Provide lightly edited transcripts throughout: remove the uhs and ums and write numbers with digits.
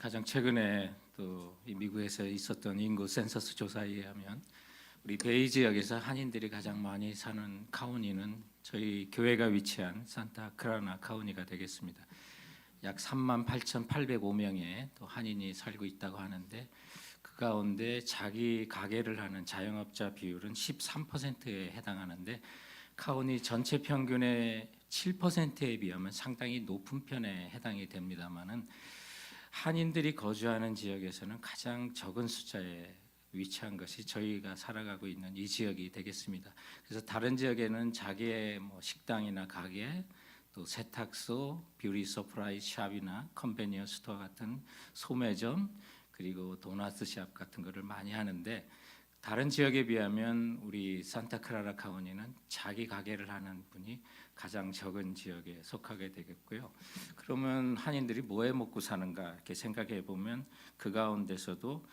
가장 최근에 또 이 미국에서 있었던 인구 센서스 조사에 의하면 우리 베이 지역에서 한인들이 가장 많이 사는 카운티는 저희 교회가 위치한 산타크라나 카운티가 되겠습니다. 약 38,805명의 또 한인이 살고 있다고 하는데 그 가운데 자기 가게를 하는 자영업자 비율은 13%에 해당하는데 카운티 전체 평균의 7%에 비하면 상당히 높은 편에 해당이 됩니다만은 한인들이 거주하는 지역에서는 가장 적은 숫자에 위치한 것이 저희가 살아가고 있는 이 지역이 되겠습니다. 그래서 다른 지역에는 자기의 식당이나 가게, 또 세탁소, 뷰티 서프라이 샵이나 컨베니언스 스토어 같은 소매점, 그리고 도넛 샵 같은 거를 많이 하는데 다른 지역에 비하면 우리 산타크라라 카운티는 자기 가게를 하는 분이 가장 적은 지역에 속하게 되겠고요. 그러면 한인들이 뭐해 먹고 사는가 이렇게 생각해 보면 그 가운데서도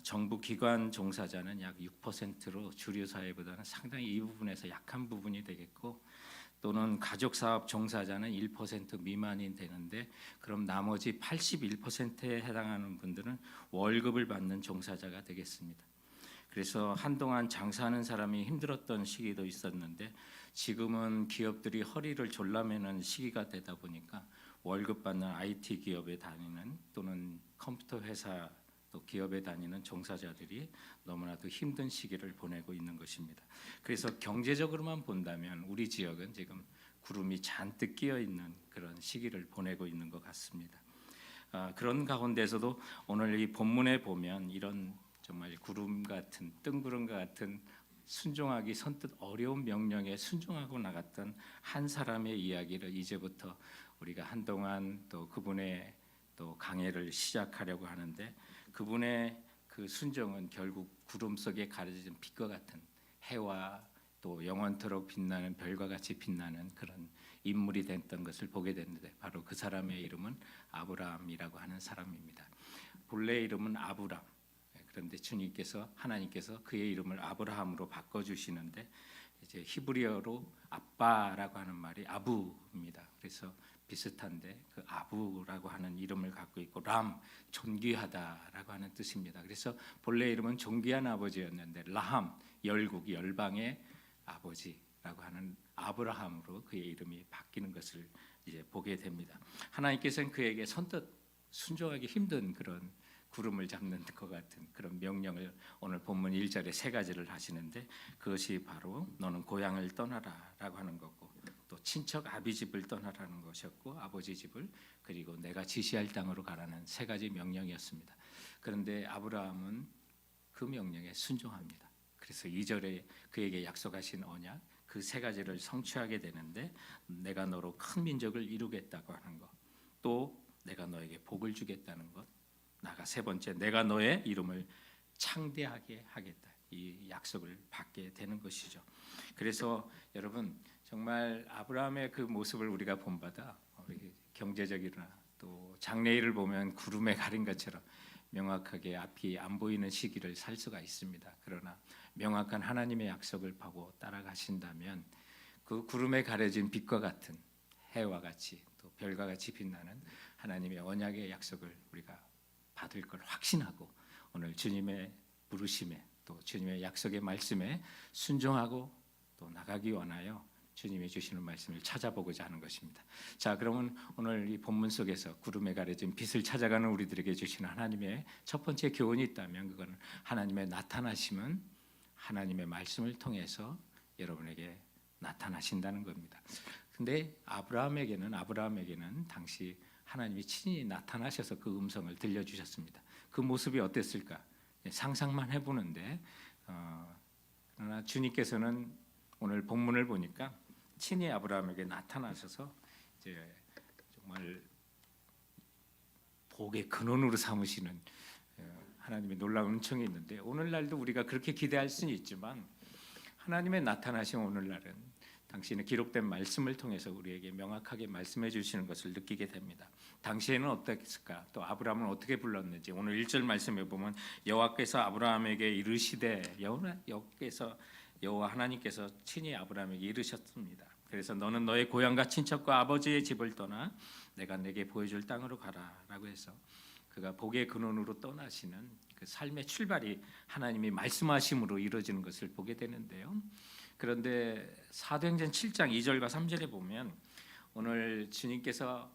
정부 기관 종사자는 약 6%로 주류 사회보다는 상당히 이 부분에서 약한 부분이 되겠고, 또는 가족 사업 종사자는 1% 미만이 되는데, 그럼 나머지 81%에 해당하는 분들은 월급을 받는 종사자가 되겠습니다. 그래서 한동안 장사하는 사람이 힘들었던 시기도 있었는데 지금은 기업들이 허리를 졸라매는 시기가 되다 보니까 월급 받는 IT 기업에 다니는 또는 컴퓨터 회사 또 기업에 다니는 종사자들이 너무나도 힘든 시기를 보내고 있는 것입니다. 그래서 경제적으로만 본다면 우리 지역은 지금 구름이 잔뜩 끼어 있는 그런 시기를 보내고 있는 것 같습니다. 그런 가운데서도 오늘 이 본문에 보면 이런 정말 구름 같은 뜬구름 같은 순종하기 선뜻 어려운 명령에 순종하고 나갔던 한 사람의 이야기를 이제부터 우리가 한동안 또 그분의 또 강해를 시작하려고 하는데, 그분의 그 순종은 결국 구름 속에 가려진 빛과 같은 해와 또 영원토록 빛나는 별과 같이 빛나는 그런 인물이 됐던 것을 보게 됐는데, 바로 그 사람의 이름은 아브라함이라고 하는 사람입니다. 본래 이름은 아브람. 그런데 주님께서 하나님께서 그의 이름을 아브라함으로 바꿔주시는데, 이제 히브리어로 아빠라고 하는 말이 아부입니다. 그래서 비슷한데 그 아부라고 하는 이름을 갖고 있고, 람 존귀하다라고 하는 뜻입니다. 그래서 본래 이름은 존귀한 아버지였는데 라함 열국 열방의 아버지라고 하는 아브라함으로 그의 이름이 바뀌는 것을 이제 보게 됩니다. 하나님께서는 그에게 선뜻 순종하기 힘든 그런 구름을 잡는 것 같은 그런 명령을 오늘 본문 1절에 세 가지를 하시는데, 그것이 바로 너는 고향을 떠나라 라고 하는 거고, 또 친척 아비 집을 떠나라는 것이었고, 아버지 집을, 그리고 내가 지시할 땅으로 가라는 세 가지 명령이었습니다. 그런데 아브라함은 그 명령에 순종합니다. 그래서 2절에 그에게 약속하신 언약, 그 세 가지를 성취하게 되는데, 내가 너로 큰 민족을 이루겠다고 하는 것, 또 내가 너에게 복을 주겠다는 것, 나가 세 번째 내가 너의 이름을 창대하게 하겠다, 이 약속을 받게 되는 것이죠. 그래서 여러분 정말 아브라함의 그 모습을 우리가 본받아 우리 경제적이나 또 장래일을 보면 구름에 가린 것처럼 명확하게 앞이 안 보이는 시기를 살 수가 있습니다. 그러나 명확한 하나님의 약속을 보고 따라가신다면 그 구름에 가려진 빛과 같은 해와 같이 또 별과 같이 빛나는 하나님의 언약의 약속을 우리가 받을 걸 확신하고 오늘 주님의 부르심에 또 주님의 약속의 말씀에 순종하고 또 나가기 원하여 주님이 주시는 말씀을 찾아보고자 하는 것입니다. 자, 그러면 오늘 이 본문 속에서 구름에 가려진 빛을 찾아가는 우리들에게 주시는 하나님의 첫 번째 교훈이 있다면, 그거는 하나님의 나타나심은 하나님의 말씀을 통해서 여러분에게 나타나신다는 겁니다. 근데 아브라함에게는 당시 하나님이 친히 나타나셔서 그 음성을 들려주셨습니다. 그 모습이 어땠을까? 상상만 해보는데, 그러나 주님께서는 오늘 본문을 보니까 친히 아브라함에게 나타나셔서 이제 정말 복의 근원으로 삼으시는 하나님의 놀라운 은총이 있는데, 오늘날도 우리가 그렇게 기대할 수는 있지만 하나님의 나타나신 오늘날은 당신의 기록된 말씀을 통해서 우리에게 명확하게 말씀해 주시는 것을 느끼게 됩니다. 당시에는 어땠을까? 또 아브라함은 어떻게 불렀는지 오늘 1절 말씀에 보면 여호와께서 아브라함에게 이르시되, 여호와 하나님께서 친히 아브라함에게 이르셨습니다. 그래서 너는 너의 고향과 친척과 아버지의 집을 떠나 내가 내게 보여줄 땅으로 가라라고 해서 그가 복의 근원으로 떠나시는 그 삶의 출발이 하나님이 말씀하심으로 이루어지는 것을 보게 되는데요. 그런데 사도행전 7장 2절과 3절에 보면 오늘 주님께서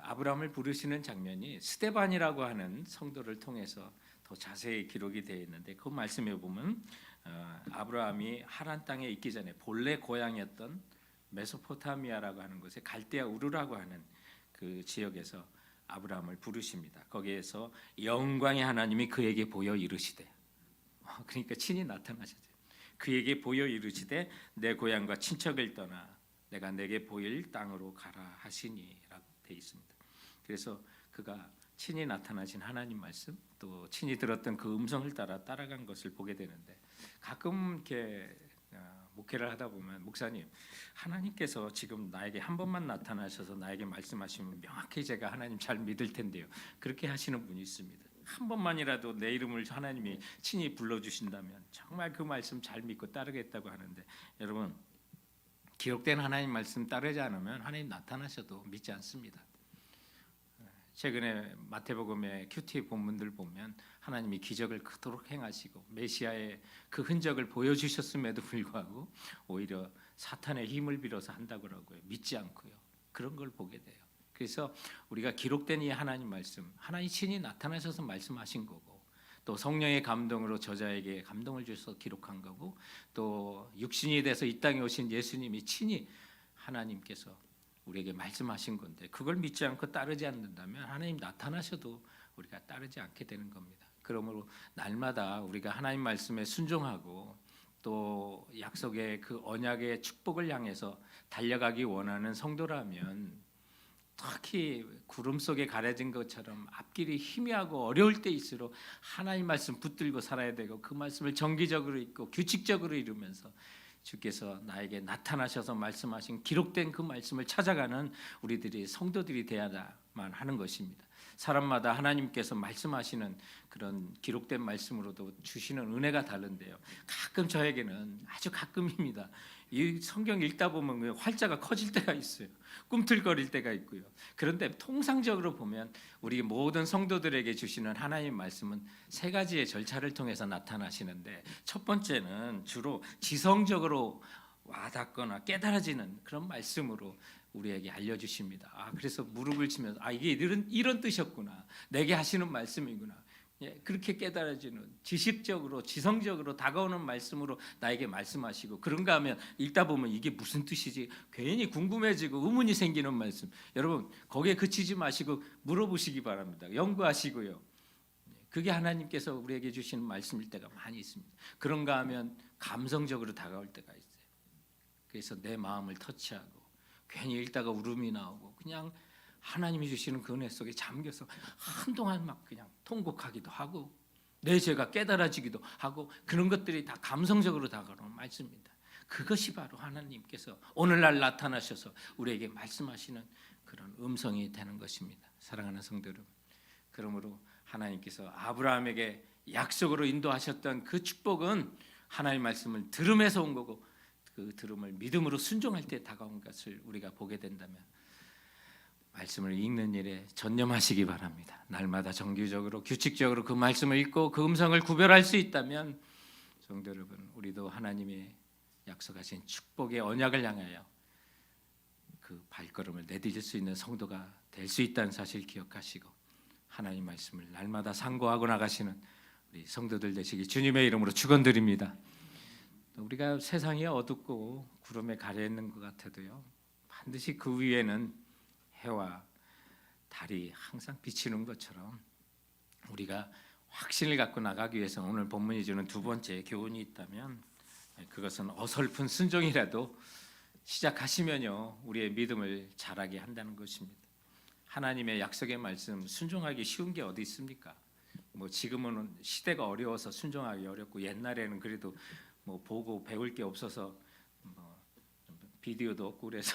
아브라함을 부르시는 장면이 스데반이라고 하는 성도를 통해서 더 자세히 기록이 되어 있는데 그 말씀에 보면 아브라함이 하란 땅에 있기 전에 본래 고향이었던 메소포타미아라고 하는 곳에 갈대아 우르라고 하는 그 지역에서 아브라함을 부르십니다. 거기에서 영광의 하나님이 그에게 보여 이르시되, 그러니까 친히 나타나셨죠. 그에게 보여 이르시되 내 고향과 친척을 떠나 내가 내게 보일 땅으로 가라 하시니라고 되어 있습니다. 그래서 그가 친히 나타나신 하나님 말씀, 또 친히 들었던 그 음성을 따라간 것을 보게 되는데, 가끔 이렇게 목회를 하다 보면 목사님, 하나님께서 지금 나에게 한 번만 나타나셔서 나에게 말씀하시면 명확히 제가 하나님 잘 믿을 텐데요, 그렇게 하시는 분이 있습니다. 한 번만이라도 내 이름을 하나님이 친히 불러주신다면 정말 그 말씀 잘 믿고 따르겠다고 하는데, 여러분, 기록된 하나님 말씀 따르지 않으면 하나님 나타나셔도 믿지 않습니다. 최근에 마태복음의 큐티 본문들 보면 하나님이 기적을 그토록 행하시고 메시아의 그 흔적을 보여주셨음에도 불구하고 오히려 사탄의 힘을 빌어서 한다고 하고요, 믿지 않고요, 그런 걸 보게 돼요. 그래서 우리가 기록된 이 하나님 말씀, 하나님 친히 나타나셔서 말씀하신 거고, 또 성령의 감동으로 저자에게 감동을 주셔서 기록한 거고, 또 육신이 돼서 이 땅에 오신 예수님이 친히 하나님께서 우리에게 말씀하신 건데, 그걸 믿지 않고 따르지 않는다면 하나님 나타나셔도 우리가 따르지 않게 되는 겁니다. 그러므로 날마다 우리가 하나님 말씀에 순종하고 또 약속의 그 언약의 축복을 향해서 달려가기 원하는 성도라면, 특히 구름 속에 가려진 것처럼 앞길이 희미하고 어려울 때일수록 하나님 말씀 붙들고 살아야 되고, 그 말씀을 정기적으로 읽고 규칙적으로 이루면서 주께서 나에게 나타나셔서 말씀하신 기록된 그 말씀을 찾아가는 우리들이 성도들이 되어야만 하는 것입니다. 사람마다 하나님께서 말씀하시는 그런 기록된 말씀으로도 주시는 은혜가 다른데요, 가끔 저에게는, 아주 가끔입니다, 이 성경 읽다 보면 활자가 커질 때가 있어요. 꿈틀거릴 때가 있고요. 그런데 통상적으로 보면 우리 모든 성도들에게 주시는 하나님 말씀은 세 가지의 절차를 통해서 나타나시는데, 첫 번째는 주로 지성적으로 와닿거나 깨달아지는 그런 말씀으로 우리에게 알려주십니다. 그래서 무릎을 치면서 이게 이런 뜻이었구나, 내게 하시는 말씀이구나, 그렇게 깨달아지는, 지식적으로 지성적으로 다가오는 말씀으로 나에게 말씀하시고, 그런가 하면 읽다 보면 이게 무슨 뜻이지 괜히 궁금해지고 의문이 생기는 말씀, 여러분 거기에 그치지 마시고 물어보시기 바랍니다. 연구하시고요. 그게 하나님께서 우리에게 주시는 말씀일 때가 많이 있습니다. 그런가 하면 감성적으로 다가올 때가 있어요. 그래서 내 마음을 터치하고 괜히 읽다가 울음이 나오고, 그냥 하나님이 주시는 그 은혜 속에 잠겨서 한동안 막 그냥 통곡하기도 하고 내 죄가 깨달아지기도 하고, 그런 것들이 다 감성적으로 다가오는 말씀입니다. 그것이 바로 하나님께서 오늘날 나타나셔서 우리에게 말씀하시는 그런 음성이 되는 것입니다. 사랑하는 성도 여러분, 그러므로 하나님께서 아브라함에게 약속으로 인도하셨던 그 축복은 하나님 말씀을 들음에서 온 거고, 그 들음을 믿음으로 순종할 때 다가온 것을 우리가 보게 된다면 말씀을 읽는 일에 전념하시기 바랍니다. 날마다 정기적으로 규칙적으로 그 말씀을 읽고 그 음성을 구별할 수 있다면, 성도 여러분, 우리도 하나님의 약속하신 축복의 언약을 향하여 그 발걸음을 내디딜 수 있는 성도가 될 수 있다는 사실 기억하시고, 하나님 말씀을 날마다 상고하고 나가시는 우리 성도들 되시기 주님의 이름으로 축원드립니다. 우리가 세상이 어둡고 구름에 가려 있는 것 같아도요, 반드시 그 위에는 해와 달이 항상 비치는 것처럼 우리가 확신을 갖고 나가기 위해서 오늘 본문이 주는 두 번째 교훈이 있다면, 그것은 어설픈 순종이라도 시작하시면요 우리의 믿음을 자라게 한다는 것입니다. 하나님의 약속의 말씀 순종하기 쉬운 게 어디 있습니까? 지금은 시대가 어려워서 순종하기 어렵고, 옛날에는 그래도 보고 배울 게 없어서 비디오도 없고 그래서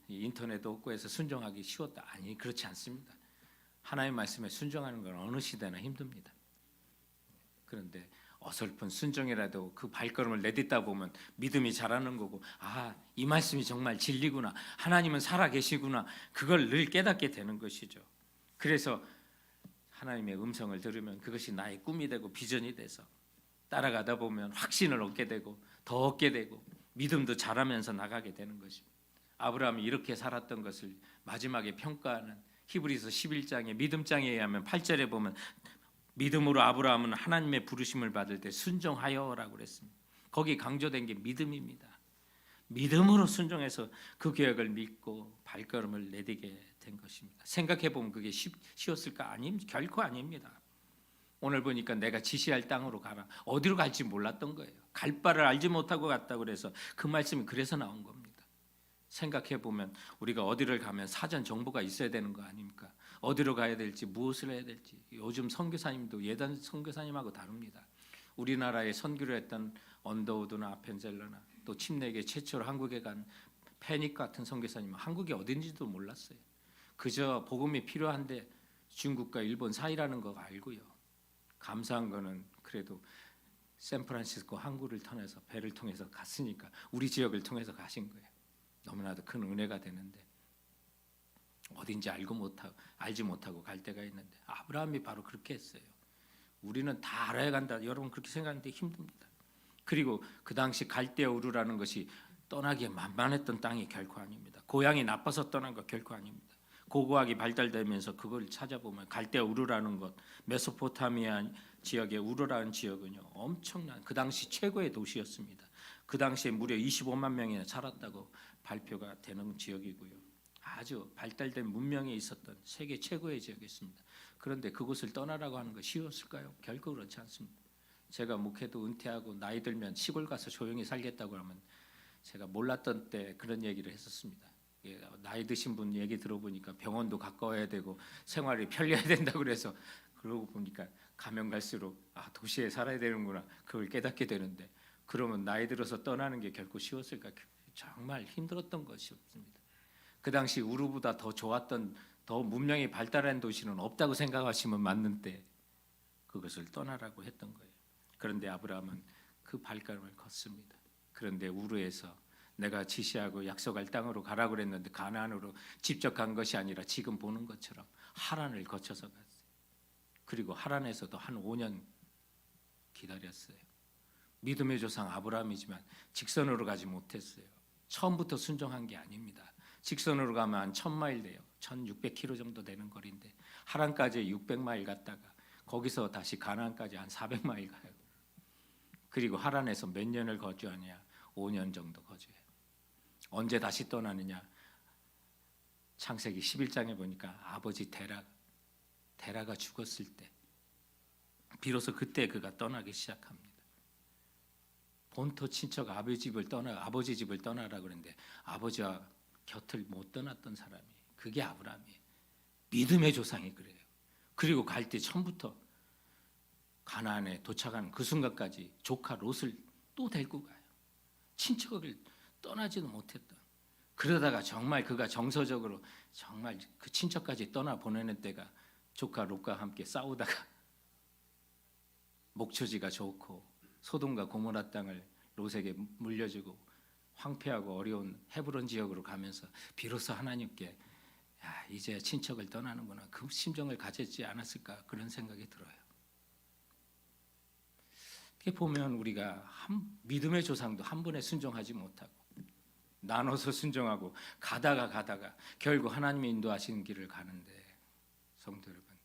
인터넷도 없고 해서 순종하기 쉬웠다. 아니, 그렇지 않습니다. 하나님의 말씀에 순종하는 건 어느 시대나 힘듭니다. 그런데 어설픈 순종이라도 그 발걸음을 내딛다 보면 믿음이 자라는 거고, 이 말씀이 정말 진리구나, 하나님은 살아 계시구나, 그걸 늘 깨닫게 되는 것이죠. 그래서 하나님의 음성을 들으면 그것이 나의 꿈이 되고 비전이 돼서 따라가다 보면 확신을 얻게 되고 더 얻게 되고 믿음도 자라면서 나가게 되는 것입니다. 아브라함이 이렇게 살았던 것을 마지막에 평가하는 히브리서 11장의 믿음장에 의하면 8절에 보면 믿음으로 아브라함은 하나님의 부르심을 받을 때 순종하여라고 그랬습니다. 거기 강조된 게 믿음입니다. 믿음으로 순종해서 그 계획을 믿고 발걸음을 내디게 된 것입니다. 생각해 보면 그게 쉬웠을까? 결코 아닙니다. 오늘 보니까 내가 지시할 땅으로 가라. 어디로 갈지 몰랐던 거예요. 갈 바를 알지 못하고 갔다고 그래서 그 말씀이 그래서 나온 겁니다. 생각해 보면 우리가 어디를 가면 사전 정보가 있어야 되는 거 아닙니까? 어디로 가야 될지 무엇을 해야 될지. 요즘 선교사님도 예전 선교사님하고 다릅니다. 우리나라에 선교를 했던 언더우드나 아펜젤러나 또 침례계 최초로 한국에 간 패닉 같은 선교사님은 한국이 어딘지도 몰랐어요. 그저 복음이 필요한데 중국과 일본 사이라는 거 알고요. 감사한 거는 그래도 샌프란시스코 항구를 통해서 배를 통해서 갔으니까 우리 지역을 통해서 가신 거예요. 너무나도 큰 은혜가 되는데 어딘지 알지 못하고 갈 때가 있는데 아브라함이 바로 그렇게 했어요. 우리는 다 알아야 간다. 여러분 그렇게 생각하는데 힘듭니다. 그리고 그 당시 갈대아 우르라는 것이 떠나기에 만만했던 땅이 결코 아닙니다. 고향이 나빠서 떠난 거 결코 아닙니다. 고고학이 발달되면서 그걸 찾아보면 갈대아 우르라는 것, 메소포타미아 지역의 우르라는 지역은요 엄청난 그 당시 최고의 도시였습니다. 그 당시에 무려 25만 명이나 살았다고 발표가 되는 지역이고요. 아주 발달된 문명이 있었던 세계 최고의 지역이었습니다. 그런데 그곳을 떠나라고 하는 거 쉬웠을까요? 결코 그렇지 않습니다. 제가 목회도 은퇴하고 나이 들면 시골 가서 조용히 살겠다고 하면 제가 몰랐던 때 그런 얘기를 했었습니다. 나이 드신 분 얘기 들어보니까 병원도 가까워야 되고 생활이 편리해야 된다고 그래서 그러고 보니까 가면 갈수록 도시에 살아야 되는구나 그걸 깨닫게 되는데 그러면 나이 들어서 떠나는 게 결코 쉬웠을까? 정말 힘들었던 것이었습니다. 그 당시 우르보다 더 좋았던 더 문명이 발달한 도시는 없다고 생각하시면 맞는데 그것을 떠나라고 했던 거예요. 그런데 아브라함은 그 발걸음을 걷습니다. 그런데 우르에서 내가 지시하고 약속할 땅으로 가라고 그랬는데 가나안으로 직접 간 것이 아니라 지금 보는 것처럼 하란을 거쳐서 갔어요. 그리고 하란에서도 한 5년 기다렸어요. 믿음의 조상 아브라함이지만 직선으로 가지 못했어요. 처음부터 순종한 게 아닙니다. 직선으로 가면 한 1000마일 돼요. 1600km 정도 되는 거리인데 하란까지 600마일 갔다가 거기서 다시 가나안까지 한 400마일 가요. 그리고 하란에서 몇 년을 거주하냐? 5년 정도 거주해요. 언제 다시 떠나느냐? 창세기 11장에 보니까 아버지 데라가 죽었을 때 비로소 그때 그가 떠나기 시작합니다. 본토 친척 아버지 집을 떠나라 그랬는데 아버지와 곁을 못 떠났던 사람이 그게 아브라함이에요. 믿음의 조상이 그래요. 그리고 갈 때 처음부터 가나안에 도착하는 그 순간까지 조카 롯을 또 데리고 가요. 친척을 떠나지도 못했던. 그러다가 정말 그가 정서적으로 정말 그 친척까지 떠나 보내는 때가 조카 롯과 함께 싸우다가 목초지가 좋고 소돔과 고모라 땅을 롯에게 물려주고 황폐하고 어려운 헤브론 지역으로 가면서 비로소 하나님께 이제 친척을 떠나는구나 그 심정을 가졌지 않았을까 그런 생각이 들어요. 이렇게 보면 우리가 믿음의 조상도 한 번에 순종하지 못하고 나눠서 순종하고 가다가 결국 하나님의 인도하시는 길을 가는데 성도 여러분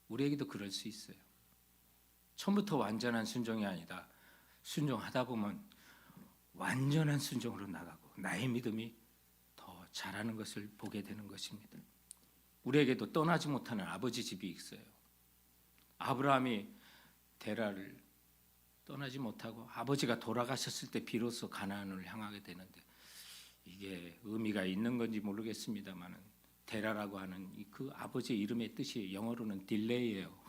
우리에게도 그럴 수 있어요. 처음부터 완전한 순종이 아니다. 순종하다 보면 완전한 순종으로 나가고 나의 믿음이 더 자라는 것을 보게 되는 것입니다. 우리에게도 떠나지 못하는 아버지 집이 있어요. 아브라함이 데라를 떠나지 못하고 아버지가 돌아가셨을 때 비로소 가나안을 향하게 되는데 이게 의미가 있는 건지 모르겠습니다만은 데라라고 하는 그 아버지의 이름의 뜻이 영어로는 딜레이예요.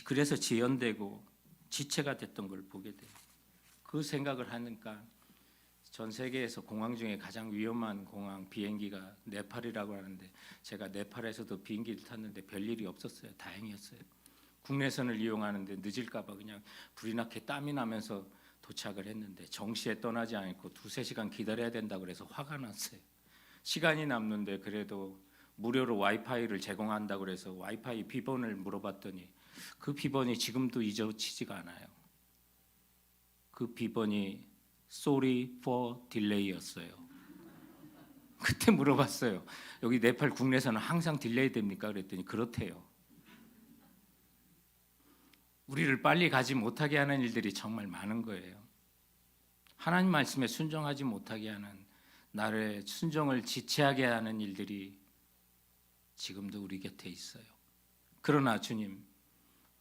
그래서 지연되고 지체가 됐던 걸 보게 돼요. 그 생각을 하니까 전 세계에서 공항 중에 가장 위험한 공항 비행기가 네팔이라고 하는데 제가 네팔에서도 비행기를 탔는데 별일이 없었어요. 다행이었어요. 국내선을 이용하는데 늦을까 봐 그냥 불이 나게 땀이 나면서 도착을 했는데 정시에 떠나지 않고 2-3시간 기다려야 된다고 그래서 화가 났어요. 시간이 남는데 그래도 무료로 와이파이를 제공한다고 그래서 와이파이 비번을 물어봤더니 그 비번이 지금도 잊어지지가 않아요. 그 비번이 Sorry for Delay였어요. 그때 물어봤어요. 여기 네팔 국내에서는 항상 딜레이 됩니까? 그랬더니 그렇대요. 우리를 빨리 가지 못하게 하는 일들이 정말 많은 거예요. 하나님 말씀에 순종하지 못하게 하는, 나를 순종을 지체하게 하는 일들이 지금도 우리 곁에 있어요. 그러나 주님,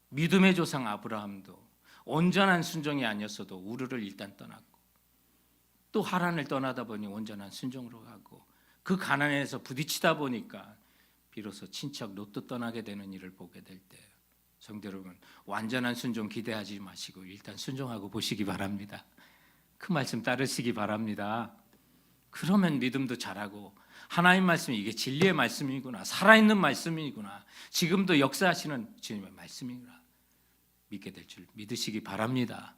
믿음의 조상 아브라함도 온전한 순종이 아니었어도 우르를 일단 떠났고 또 하란을 떠나다 보니 온전한 순종으로 가고 그 가난에서 부딪히다 보니까 비로소 친척 롯도 떠나게 되는 일을 보게 될 때, 성도 여러분, 완전한 순종 기대하지 마시고 일단 순종하고 보시기 바랍니다. 그 말씀 따르시기 바랍니다. 그러면 믿음도 자라고 하나님 말씀이 이게 진리의 말씀이구나, 살아있는 말씀이구나, 지금도 역사하시는 주님의 말씀이구나 믿게 될 줄 믿으시기 바랍니다.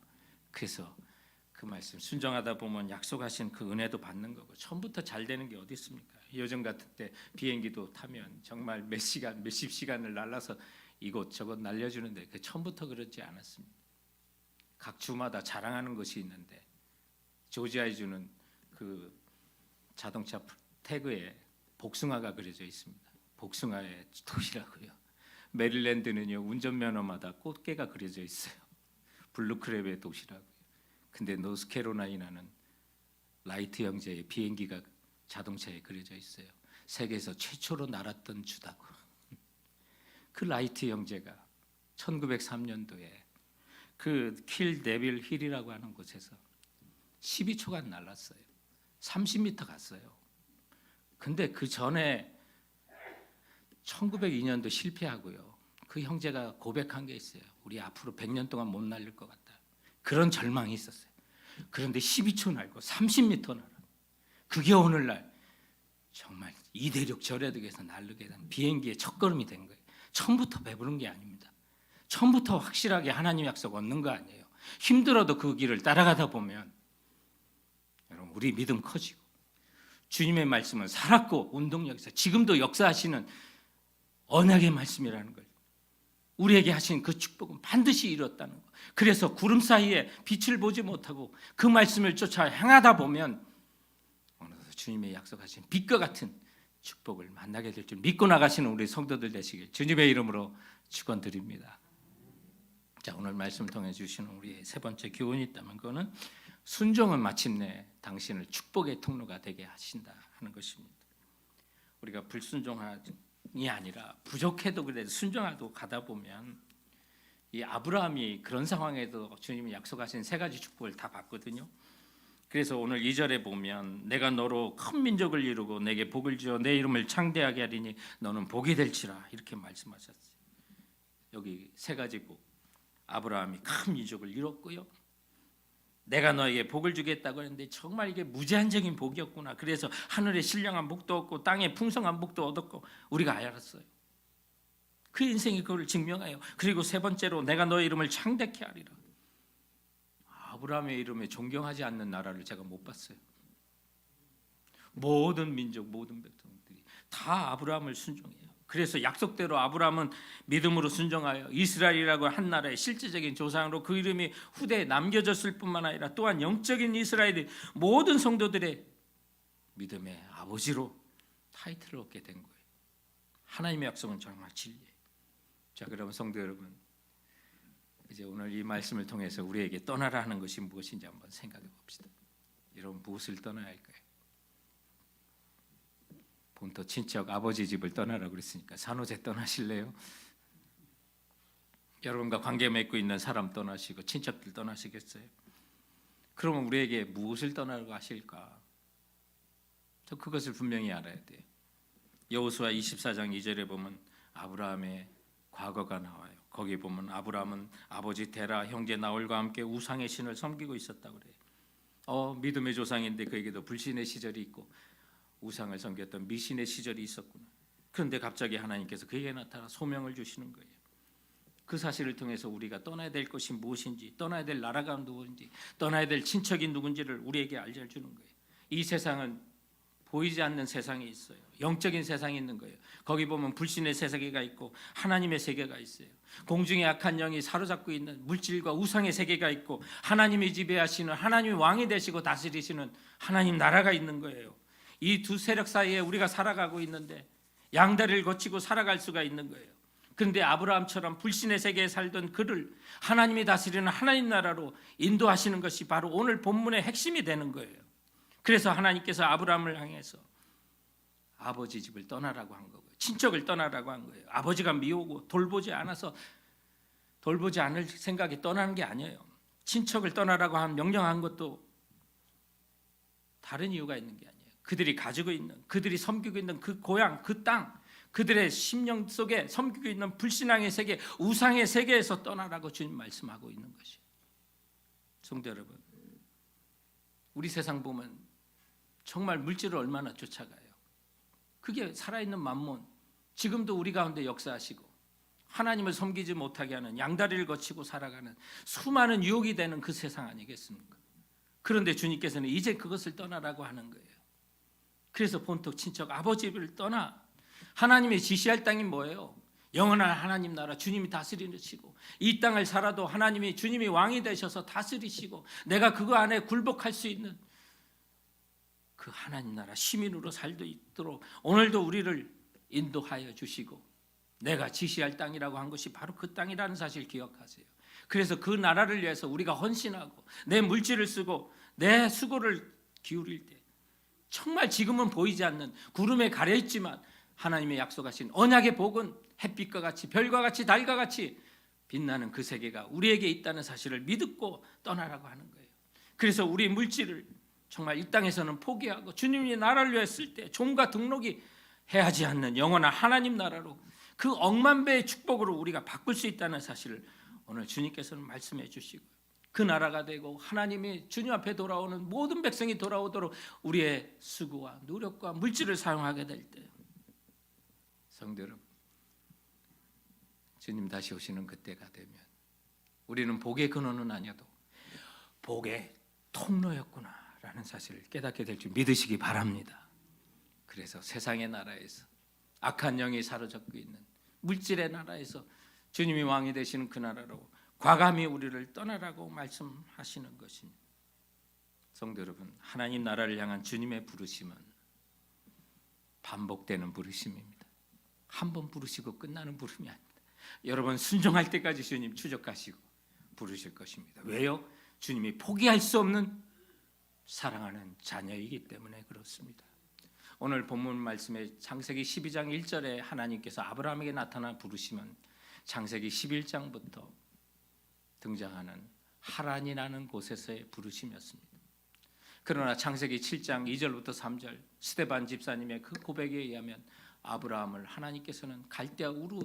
그래서 그 말씀 순종하다 보면 약속하신 그 은혜도 받는 거고, 처음부터 잘 되는 게 어디 있습니까? 요즘 같은 때 비행기도 타면 정말 몇 시간, 몇십 시간을 날라서 이곳저곳 날려주는데 그 처음부터 그렇지 않았습니다. 각 주마다 자랑하는 것이 있는데, 조지아에 주는 그 자동차 태그에 복숭아가 그려져 있습니다. 복숭아의 도시라고요. 메릴랜드는요, 운전면허마다 꽃게가 그려져 있어요. 블루크랩의 도시라고요. 근데 노스캐롤라이나는 라이트 형제의 비행기가 자동차에 그려져 있어요. 세계에서 최초로 날았던 주다고. 그 라이트 형제가 1903년도에 그 킬 데빌 힐이라고 하는 곳에서 12초간 날랐어요. 30m 갔어요. 근데 그 전에 1902년도 실패하고요. 그 형제가 고백한 게 있어요. 우리 앞으로 100년 동안 못 날릴 것 같다. 그런 절망이 있었어요. 그런데 12초 날고 30m 날아. 그게 오늘날 정말 이대륙 저래득에서 날르게 된 비행기의 첫걸음이 된 거예요. 처음부터 배부른 게 아닙니다. 처음부터 확실하게 하나님 약속 얻는 거 아니에요. 힘들어도 그 길을 따라가다 보면 여러분, 우리 믿음 커지고 주님의 말씀은 살았고 운동력에서 지금도 역사하시는 언약의 말씀이라는 걸, 우리에게 하신 그 축복은 반드시 이뤘다는 거. 그래서 구름 사이에 빛을 보지 못하고 그 말씀을 쫓아 행하다 보면 어느덧 주님의 약속하신 빛과 같은 축복을 만나게 될 줄 믿고 나가시는 우리 성도들 되시길 주님의 이름으로 축원드립니다. 자, 오늘 말씀을 통해 주시는 우리의 세 번째 교훈이 있다면 그거는 순종은 마침내 당신을 축복의 통로가 되게 하신다 하는 것입니다. 우리가 불순종이 아니라 부족해도 그래도 순종하고 가다 보면, 이 아브라함이 그런 상황에도 주님이 약속하신 세 가지 축복을 다 받거든요. 그래서 오늘 2절에 보면 내가 너로 큰 민족을 이루고 내게 복을 주어 내 이름을 창대하게 하리니 너는 복이 될지라 이렇게 말씀하셨어요. 여기 세 가지 복. 아브라함이 큰 민족을 이뤘고요. 내가 너에게 복을 주겠다고 했는데 정말 이게 무제한적인 복이었구나. 그래서 하늘에 신령한 복도 얻고 땅에 풍성한 복도 얻었고 우리가 알았어요. 그 인생이 그걸 증명해요. 그리고 세 번째로 내가 너의 이름을 창대케 하리라. 아브라함의 이름에 존경하지 않는 나라를 제가 못 봤어요. 모든 민족, 모든 백성들이 다 아브라함을 순종해요. 그래서 약속대로 아브라함은 믿음으로 순종하여 이스라엘이라고 한 나라의 실제적인 조상으로 그 이름이 후대에 남겨졌을 뿐만 아니라 또한 영적인 이스라엘의 모든 성도들의 믿음의 아버지로 타이틀을 얻게 된 거예요. 하나님의 약속은 정말 진리예요. 자, 그럼 성도 여러분, 이제 오늘 이 말씀을 통해서 우리에게 떠나라 하는 것이 무엇인지 한번 생각해 봅시다. 여러분, 무엇을 떠나야 할까요? 본토 친척 아버지 집을 떠나라고 그랬으니까 산호제 떠나실래요? 여러분과 관계 맺고 있는 사람 떠나시고 친척들 떠나시겠어요? 그러면 우리에게 무엇을 떠나라고 하실까? 저 그것을 분명히 알아야 돼요. 여호수아 24장 2절에 보면 아브라함의 과거가 나와요. 거기 보면 아브라함은 아버지 데라 형제 나홀과 함께 우상의 신을 섬기고 있었다고 그래요. 믿음의 조상인데 그에게도 불신의 시절이 있고 우상을 섬겼던 미신의 시절이 있었구나. 그런데 갑자기 하나님께서 그에게 나타나 소명을 주시는 거예요. 그 사실을 통해서 우리가 떠나야 될 것이 무엇인지, 떠나야 될 나라가 누구인지, 떠나야 될 친척이 누군지를 우리에게 알려주는 거예요. 이 세상은 보이지 않는 세상이 있어요. 영적인 세상이 있는 거예요. 거기 보면 불신의 세계가 있고 하나님의 세계가 있어요. 공중의 악한 영이 사로잡고 있는 물질과 우상의 세계가 있고 하나님이 지배하시는, 하나님이 왕이 되시고 다스리시는 하나님 나라가 있는 거예요. 이 두 세력 사이에 우리가 살아가고 있는데 양다리를 거치고 살아갈 수가 있는 거예요. 그런데 아브라함처럼 불신의 세계에 살던 그를 하나님이 다스리는 하나님 나라로 인도하시는 것이 바로 오늘 본문의 핵심이 되는 거예요. 그래서 하나님께서 아브라함을 향해서 아버지 집을 떠나라고 한 거고요. 친척을 떠나라고 한 거예요. 아버지가 미우고 돌보지 않을 생각이 떠나는 게 아니에요. 친척을 떠나라고 명령한 것도 다른 이유가 있는 게 아니에요. 그들이 가지고 있는, 그들이 섬기고 있는 그 고향, 그 땅, 그들의 심령 속에 섬기고 있는 불신앙의 세계, 우상의 세계에서 떠나라고 주님 말씀하고 있는 것이에요. 성도 여러분, 우리 세상 보면 정말 물질을 얼마나 쫓아가요. 그게 살아있는 만몬, 지금도 우리 가운데 역사하시고 하나님을 섬기지 못하게 하는, 양다리를 거치고 살아가는 수많은 유혹이 되는 그 세상 아니겠습니까? 그런데 주님께서는 이제 그것을 떠나라고 하는 거예요. 그래서 본토 친척 아버지를 떠나 하나님의 지시할 땅이 뭐예요? 영원한 하나님 나라, 주님이 다스리시고 이 땅을 살아도 주님이 왕이 되셔서 다스리시고 내가 그거 안에 굴복할 수 있는 그 하나님 나라 시민으로 살도 있도록 오늘도 우리를 인도하여 주시고 내가 지시할 땅이라고 한 것이 바로 그 땅이라는 사실 기억하세요. 그래서 그 나라를 위해서 우리가 헌신하고 내 물질을 쓰고 내 수고를 기울일 때 정말 지금은 보이지 않는 구름에 가려있지만 하나님의 약속하신 언약의 복은 햇빛과 같이 별과 같이 달과 같이 빛나는 그 세계가 우리에게 있다는 사실을 믿고 떠나라고 하는 거예요. 그래서 우리 물질을 정말 이 땅에서는 포기하고 주님이 나라를 위해 쓸 때 종과 등록이 해하지 않는 영원한 하나님 나라로 그 억만 배의 축복으로 우리가 바꿀 수 있다는 사실을 오늘 주님께서는 말씀해 주시고 그 나라가 되고 하나님이 주님 앞에 돌아오는 모든 백성이 돌아오도록 우리의 수고와 노력과 물질을 사용하게 될 때 성도 여러분, 주님 다시 오시는 그때가 되면 우리는 복의 근원은 아니어도 복의 통로였구나라는 사실을 깨닫게 될 줄 믿으시기 바랍니다. 그래서 세상의 나라에서 악한 영이 사로잡고 있는 물질의 나라에서 주님이 왕이 되시는 그 나라로 과감히 우리를 떠나라고 말씀하시는 것입니다. 성도 여러분, 하나님 나라를 향한 주님의 부르심은 반복되는 부르심입니다. 한 번 부르시고 끝나는 부름이 아닙니다. 여러분 순종할 때까지 주님 추적하시고 부르실 것입니다. 왜요? 주님이 포기할 수 없는 사랑하는 자녀이기 때문에 그렇습니다. 오늘 본문 말씀에 창세기 12장 1절에 하나님께서 아브라함에게 나타나 부르심은 창세기 11장부터 등장하는 하란이라는 곳에서의 부르심이었습니다. 그러나 창세기 7장 2절부터 3절 스데반 집사님의 그 고백에 의하면 아브라함을 하나님께서는 갈대아 우르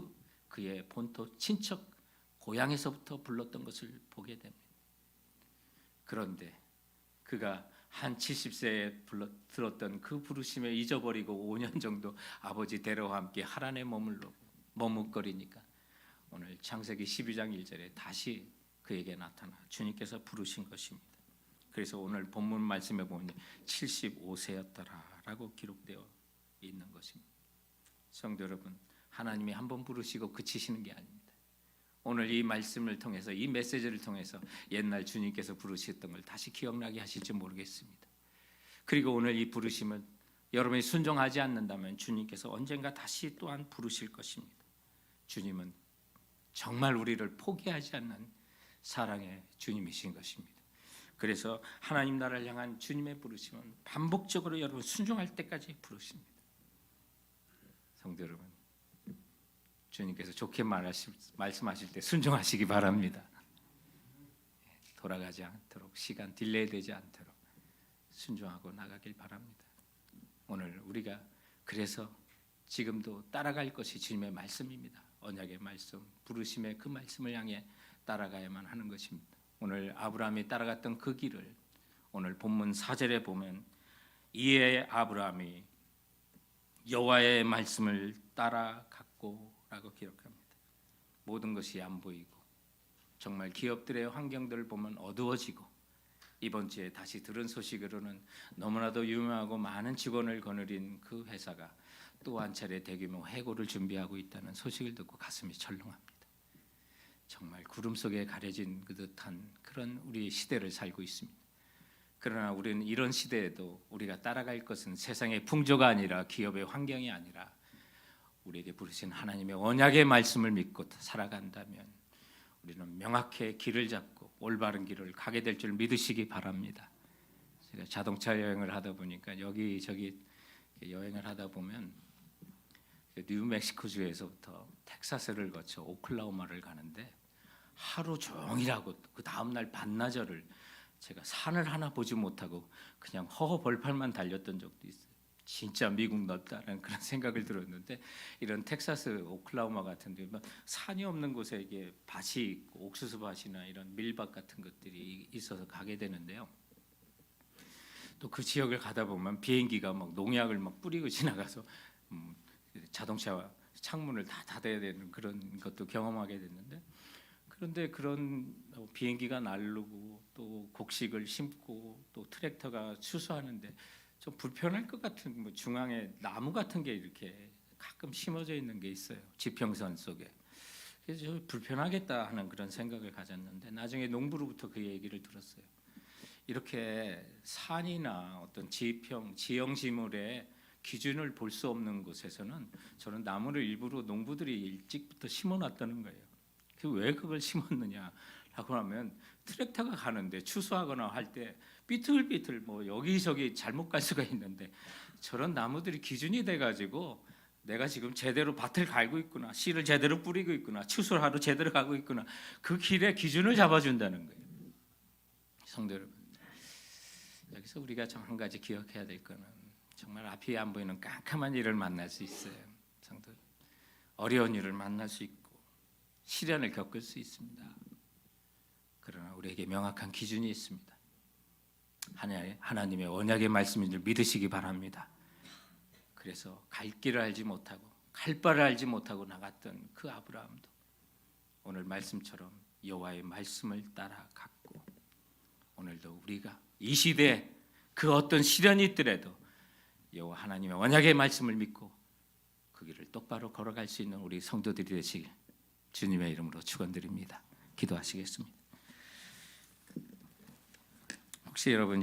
그의 본토 친척 고향에서부터 불렀던 것을 보게 됩니다. 그런데 그가 한 70세에 들었던 그 부르심에 잊어버리고 5년 정도 아버지 데려와 함께 하란에 머뭇거리니까 오늘 창세기 12장 1절에 다시 그에게 나타나 주님께서 부르신 것입니다. 그래서 오늘 본문 말씀에 보면 75세였더라라고 기록되어 있는 것입니다. 성도 여러분, 하나님이 한번 부르시고 그치시는 게 아닙니다. 오늘 이 말씀을 통해서 이 메시지를 통해서 옛날 주님께서 부르셨던 걸 다시 기억나게 하실지 모르겠습니다. 그리고 오늘 이 부르심은 여러분이 순종하지 않는다면 주님께서 언젠가 다시 또한 부르실 것입니다. 주님은 정말 우리를 포기하지 않는 사랑의 주님이신 것입니다. 그래서 하나님 나라를 향한 주님의 부르심은 반복적으로 여러분 순종할 때까지 부르십니다. 성도 여러분, 주님께서 좋게 말씀하실 때 순종하시기 바랍니다. 돌아가지 않도록, 시간 딜레이되지 않도록 순종하고 나가길 바랍니다. 오늘 우리가 그래서 지금도 따라갈 것이 주님의 말씀입니다. 언약의 말씀, 부르심의 그 말씀을 향해 따라가야만 하는 것입니다. 오늘 아브라함이 따라갔던 그 길을 오늘 본문 4절에 보면 이에 아브라함이 여호와의 말씀을 따라갔고 라고 기록합니다. 모든 것이 안 보이고 정말 기업들의 환경들을 보면 어두워지고 이번 주에 다시 들은 소식으로는 너무나도 유명하고 많은 직원을 거느린 그 회사가 또 한 차례 대규모 해고를 준비하고 있다는 소식을 듣고 가슴이 철렁합니다. 정말 구름 속에 가려진 그 듯한 그런 우리 시대를 살고 있습니다. 그러나 우리는 이런 시대에도 우리가 따라갈 것은 세상의 풍조가 아니라 기업의 환경이 아니라 우리에게 부르신 하나님의 언약의 말씀을 믿고 살아간다면 우리는 명확히 길을 잡고 올바른 길을 가게 될 줄 믿으시기 바랍니다. 제가 자동차 여행을 하다 보니까 여기저기 여행을 하다 보면 뉴멕시코주에서부터 텍사스를 거쳐 오클라호마를 가는데 하루 종일하고 그 다음 날 반나절을 제가 산을 하나 보지 못하고 그냥 허허벌판만 달렸던 적도 있어요. 진짜 미국 넓다라는 그런 생각을 들었는데 이런 텍사스 오클라호마 같은 데 산이 없는 곳에 이게 밭이 있고 옥수수 밭이나 이런 밀밭 같은 것들이 있어서 가게 되는데요. 또 그 지역을 가다 보면 비행기가 막 농약을 막 뿌리고 지나가서 자동차 창문을 다 닫아야 되는 그런 것도 경험하게 됐는데, 그런데 그런 비행기가 날르고 또 곡식을 심고 또 트랙터가 추수하는데 좀 불편할 것 같은 중앙에 나무 같은 게 이렇게 가끔 심어져 있는 게 있어요. 지평선 속에. 그래서 좀 불편하겠다 하는 그런 생각을 가졌는데 나중에 농부로부터 그 얘기를 들었어요. 이렇게 산이나 어떤 지형지물의 기준을 볼 수 없는 곳에서는 저는 나무를 일부러 농부들이 일찍부터 심어놨다는 거예요. 왜 그걸 심었느냐라고 하면 트랙터가 가는데 추수하거나 할 때 삐뚤삐뚤 여기저기 잘못 갈 수가 있는데 저런 나무들이 기준이 돼가지고 내가 지금 제대로 밭을 갈고 있구나, 씨를 제대로 뿌리고 있구나, 추수를 하러 제대로 가고 있구나, 그 길의 기준을 잡아준다는 거예요. 성도 여러분, 여기서 우리가 좀 한 가지 기억해야 될 거는 정말 앞이 안 보이는 깜깜한 일을 만날 수 있어요. 성도, 어려운 일을 만날 수 있고 시련을 겪을 수 있습니다. 그러나 우리에게 명확한 기준이 있습니다. 하나님의 언약의 말씀인 줄 믿으시기 바랍니다. 그래서 갈 길을 알지 못하고 갈 바를 알지 못하고 나갔던 그 아브라함도 오늘 말씀처럼 여호와의 말씀을 따라갔고, 오늘도 우리가 이 시대에 그 어떤 시련이 있더라도 여호와 하나님의 언약의 말씀을 믿고 그 길을 똑바로 걸어갈 수 있는 우리 성도들이 되시길 주님의 이름으로 축원드립니다. 기도하시겠습니다. 혹시 여러분